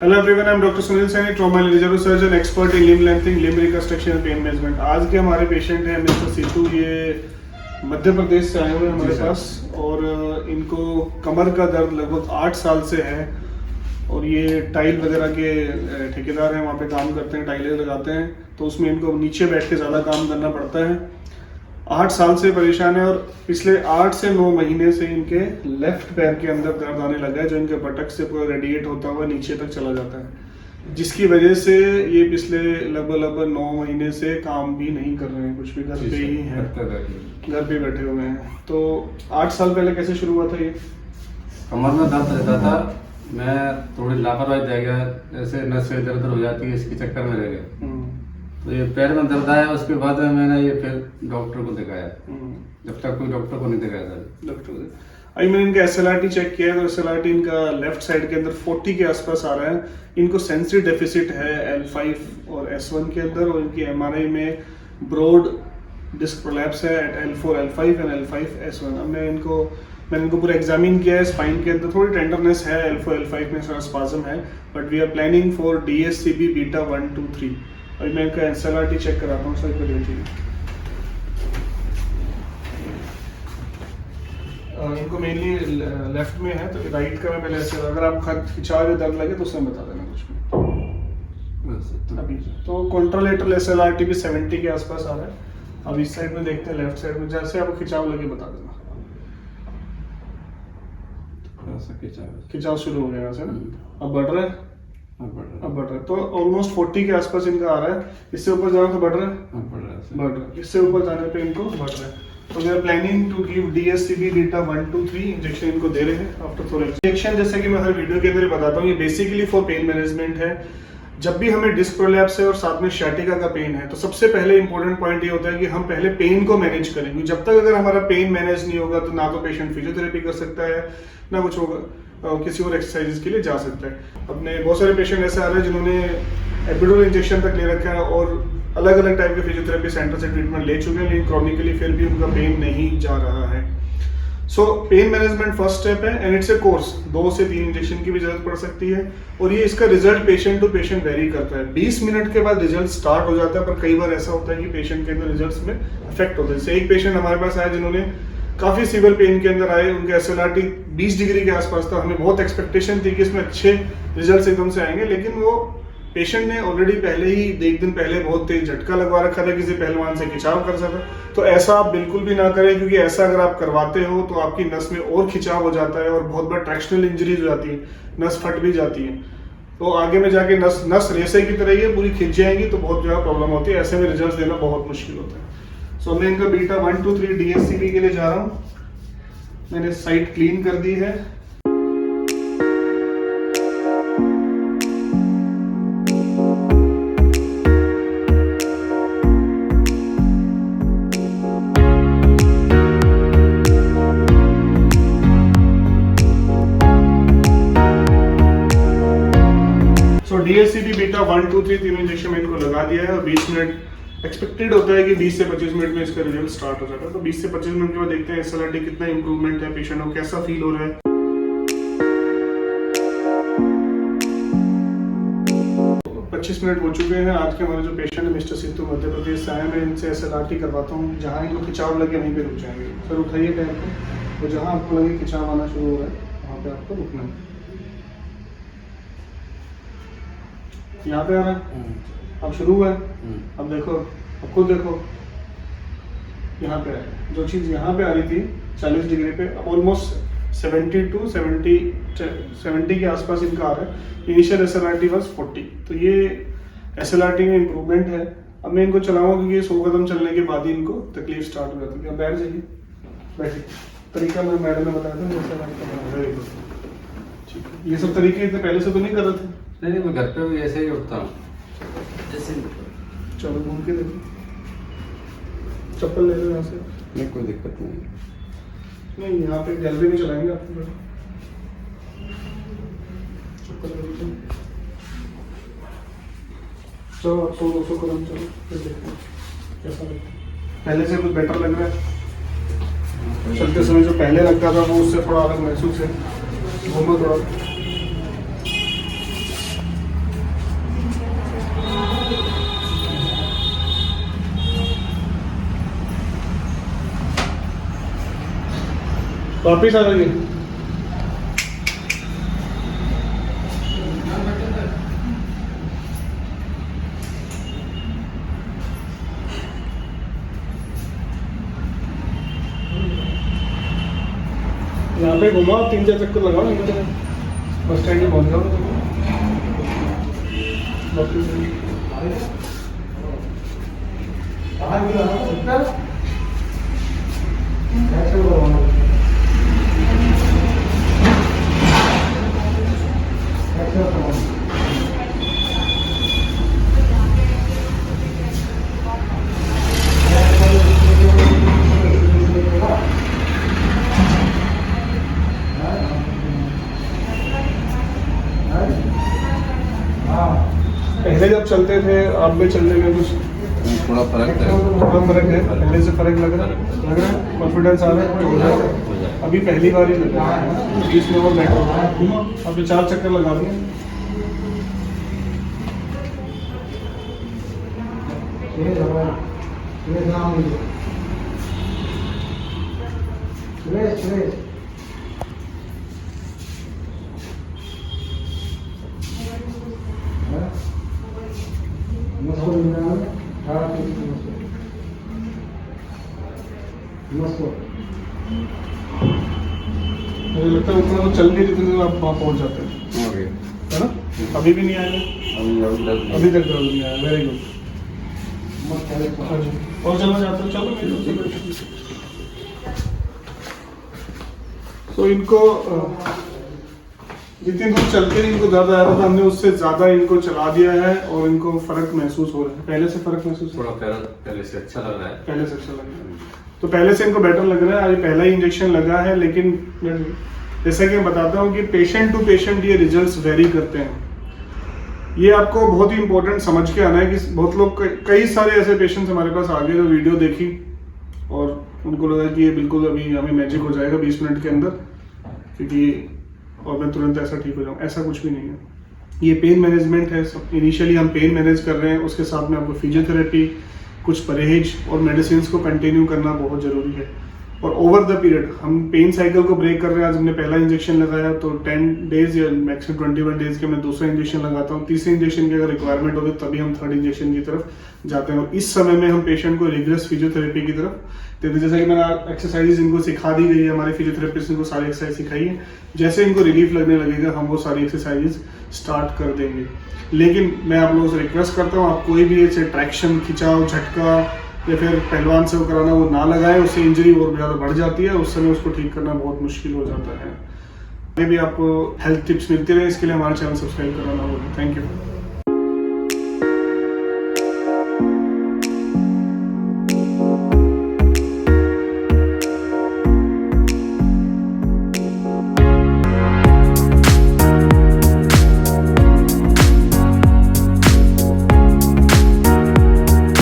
Hello everyone, I am doctor Sunil Saini, trauma reserve surgeon, expert in limb lengthening, limb reconstruction and pain management. आज के हमारे patient हैं mister Situ. ये मध्य प्रदेश से आए हुए हैं हमारे पास और इनको कमर का दर्द लगभग 8 साल से है और ये टाइल वगैरह के ठेकेदार हैं, वहाँ पे काम करते हैं, टाइलें लगाते हैं, तो उसमें इनको नीचे बैठ के ज़्यादा काम करना पड़ता है। 8 साल से परेशान है और पिछले 8 से 9 महीने से इनके लेफ्ट पैर के अंदर दर्द आने लगा है, जो इनके बटक से पूरा रेडिएट होता हुआ नीचे तक चला जाता है, जिसकी वजह से ये पिछले लगभग 9 महीने से काम भी नहीं कर रहे हैं, कुछ भी घर पे ही हैं, घर पे बैठे हुए हैं। तो 8 साल पहले कैसे शुरू हुआ था ये? कमर में दर्द रहता था, मैं थोड़ी लापरवाही रह गया, ऐसे नस से दर्द हो जाती है, इसके चक्कर में रह गया। तो ये पैर में दर्द आया, उसके बाद में मैंने ये फिर डॉक्टर को दिखाया। जब तक कोई डॉक्टर को नहीं दिखाया था। अभी मैंने इनका SLRT चेक किया तो SLRT इनका लेफ्ट साइड के अंदर 40 के आसपास आ रहा है। इनको सेंसरी डेफिसिट है L5 और S1 के अंदर, और इनकी MRI में ब्रॉड डिस्क प्रोलैप्स है at L4 L5 and L5 S1। अब मैंने इनको पूरा एग्जामिन किया है। स्पाइन के अंदर थोड़ी टेंडरनेस है, L4 L5 में थोड़ा स्पाज्म है, but we are planning for DSCB beta 1 2 3। अभी मैं इनका SLRT चेक कराता हूँ सर, को इनको मेनली लेफ्ट में है, तो राइट का मैं पहले ऐसे, अगर आप खिंचाव दर्द लगे तो उसमें बता देना कुछ भी। अभी तो कॉन्ट्रालेटरल SLRT भी 70 के आसपास आ रहा है। अब इस साइड में देखते हैं, लेफ्ट साइड में जैसे आपको खिंचाव लगे बता देना। खिंचाव शुरू हो गया यहाँ से ना, अब बढ़ रहा है, अब बढ़ रहा है, तो ऑलमोस्ट 40 के आसपास इनका आ रहा है। इससे ऊपर जाना तो बढ़ रहा है, बढ़ रहा है, इससे ऊपर जाने पे इनको बढ़ रहा है। तो we are planning to give DSCB beta 1 2 3 injection इनको दे रहे हैं आफ्टर थोड़ा इंजेक्शन। जैसे कि मैं हर वीडियो के अंदर बताता हूँ, ये बेसिकली फॉर पेन मैनेजमेंट है। जब भी हमें डिस्क प्रोलैप्स है और साथ में sciatica का पेन है, तो सबसे पहले इंपॉर्टेंट पॉइंट ये होता है कि हम पहले पेन को मैनेज करेंगे। जब तक अगर हमारा पेन मैनेज नहीं होगा तो ना तो पेशेंट फिजियोथेरेपी कर सकता है, ना कुछ होगा, किसी और एक्सरसाइजेस के लिए जा सकता है। अपने बहुत सारे पेशेंट ऐसे आ रहे हैं जिन्होंने एपिडुरल इंजेक्शन तक ले रखा है और अलग अलग टाइप के फिजियोथेरेपी सेंटर से ट्रीटमेंट ले चुके हैं, लेकिन क्रॉनिकली फिर भी उनका पेन नहीं जा रहा है। सो पेन मैनेजमेंट फर्स्ट स्टेप है एंड इट्स ए कोर्स। 2 से 3 इंजेक्शन की भी जरूरत पड़ सकती है और ये इसका result patient to patient vary करता है। 20 मिनट के बाद रिजल्ट स्टार्ट हो जाता है, पर कई बार ऐसा होता है कि पेशेंट के अंदर रिजल्ट्स में इफेक्ट होता है। जैसे एक पेशेंट हमारे पास आया जिन्होंने काफी सीवियर पेन के अंदर आए, उनके SLRT 20 डिग्री के आसपास था। हमें बहुत एक्सपेक्टेशन थी कि इसमें अच्छे रिजल्ट्स एकदम से आएंगे, लेकिन वो पेशेंट ने ऑलरेडी पहले ही 1 दिन पहले बहुत तेज झटका लगवा रखा था, किसी पहलवान से खिंचाव कर सकता। तो ऐसा आप बिल्कुल भी ना करें, क्योंकि ऐसा अगर आप करवाते हो तो आपकी नस में और खिंचाव हो जाता है और बहुत बड़ा ट्रैक्शनल इंजरीज हो जाती है, नस फट भी जाती है। तो आगे में जाके नस रेसे की तरह ही पूरी खिंच जाएंगी, तो बहुत ज़्यादा प्रॉब्लम होती है। ऐसे में रिजल्ट देना बहुत मुश्किल होता है। सो मैं इनका बीटा 1 2 3 DSCB के लिए जा रहा हूँ। मैंने साइट क्लीन कर दी है। DSCB बीटा 1 2 3 तीनों इंजेक्शन में इनको लगा दिया है और 20 मिनट एक्सपेक्टेड होता है कि 20 से 25 मिनट में इसका रिजल्ट स्टार्ट हो जाता है। तो 20 से 25 मिनट के बाद देखते हैं SLRT कितना इंप्रूवमेंट है, पेशेंट को कैसा फील हो रहा है। 25 मिनट हो चुके हैं। आज के हमारे जो पेशेंट है मिस्टर सीतू, मध्य प्रदेश से आए, मैं इनसे SLRT करवाता हूँ। जहाँ इनको खिंचाव लगे वहीं पे रुक जाएंगे। सर उठाइए पैर को, तो जहाँ आपको लगे खिंचाव आना शुरू हो रहा है वहाँ पे आपको रुकना है। यहाँ पे आ रहा है, अब शुरू हुआ है। अब देखो, अब खुद देखो, यहाँ पे है। जो चीज़ यहाँ पे आ रही थी 40 डिग्री पे, अब ऑलमोस्ट 70 to 70 के आसपास इनका आ रहा है। इनिशियल SLRT वाज 40, तो ये SLRT में इम्प्रूवमेंट है। अब मैं इनको चलाऊंगा क्योंकि 100 कदम चलने के बाद ही इनको तकलीफ स्टार्ट हो जाती है। अब बैठ जाइए, बैठिए। तरीका मैं मैडम ने बताया था जैसे, ठीक है। ये सब तरीके इतने पहले से तो नहीं कर रहे थे? नहीं, मैं घर पे भी ऐसे ही उठता हूँ जैसे। चलो घूम के देखो, चप्पल ले लो यहाँ से। नहीं, कोई दिक्कत नहीं, यहाँ पे गैलरी में चलाएंगे आपको। चप्पल ले लो, चलो 100-200 कदम चलो, फिर देखते हैं कैसा लगता है। पहले से कुछ बेटर लग रहा है? चलते समय जो पहले लगता था वो उससे थोड़ा अलग महसूस है। घूमो थोड़ा। वापिस आ जाइए। यहाँ पे घुमाओ, 3-4 चक्कर लगाओ, बस स्टैंड में पहुँच जाओ। पहले जब चलते थे आप में चलने में कुछ थोड़ा फर्क है। थोड़ा फर्क है, पहले से फर्क लग रहा है, कॉन्फिडेंस आ रहा है, हो जाएगा। अभी पहली बार ही लग रहा है, बीच में और बैठो, अभी 4 चक्कर लगा दिए। मुझे लगता है उतना तो चल नहीं रही थी, आप वहाँ पहुँच जाते हैं, है ना? अभी भी नहीं आया, अभी तक दर्द नहीं आया। Very good. हाँ जी, और चलना चाहते हो? चलो। तो इनको जितनी दूर चलते ही इनको दर्द आ रहा था, हमने उससे ज़्यादा इनको चला दिया है और इनको फर्क महसूस हो रहा है। पहले से फर्क महसूस हो रहा है? पहले से अच्छा लग रहा है। पहले से अच्छा लग रहा है, तो पहले से इनको बेटर लग रहा है। आज पहला ही इंजेक्शन लगा है, लेकिन जैसा कि मैं बताता हूँ कि पेशेंट टू पेशेंट ये रिजल्ट्स वेरी करते हैं। ये आपको बहुत ही इंपॉर्टेंट समझ के आना है कि बहुत लोग, कई सारे ऐसे पेशेंट्स हमारे पास आ गए जो वीडियो देखी और उनको लगा कि ये बिल्कुल अभी हमें मैजिक हो जाएगा 20 मिनट के अंदर, क्योंकि और मैं तुरंत ऐसा ठीक हो जाऊँ। ऐसा कुछ भी नहीं है। ये पेन मैनेजमेंट है। सब इनिशियली हम पेन मैनेज कर रहे हैं, उसके साथ में आपको फिजियोथेरेपी, कुछ परहेज और मेडिसिन को कंटिन्यू करना बहुत ज़रूरी है। और ओवर द पीरियड हम पेन साइकिल को ब्रेक कर रहे हैं। आज हमने पहला इंजेक्शन लगाया, तो 10 डेज या मैक्सिमम 21 डेज के मैं दूसरा इंजेक्शन लगाता हूँ। तीसरे इंजेक्शन की अगर रिक्वायरमेंट होगी तभी हम थर्ड इंजेक्शन की तरफ जाते हैं। और इस समय में हम पेशेंट को रिग्रेस फिजियोथेरेपी की तरफ देते हैं। जैसा कि मैंने एक्सरसाइज इनको सिखा दी गई है, हमारे फिजियोथेरेपिस्ट इनको सारी एक्सरसाइज सिखाई है। जैसे इनको रिलीफ लगने लगेगा हम वो सारी एक्सरसाइज स्टार्ट कर देंगे। लेकिन मैं आप लोगों से रिक्वेस्ट करता हूँ, आप कोई भी ऐसे ट्रैक्शन, खिंचाव, झटका या फिर पहलवान से वो कराना वो ना लगाए, उससे इंजरी और ज़्यादा बढ़ जाती है। उस समय उसको ठीक करना बहुत मुश्किल हो जाता है। आगे भी आपको हेल्थ टिप्स मिलती रहे, इसके लिए हमारे चैनल सब्सक्राइब करना ना भूलें। Thank you.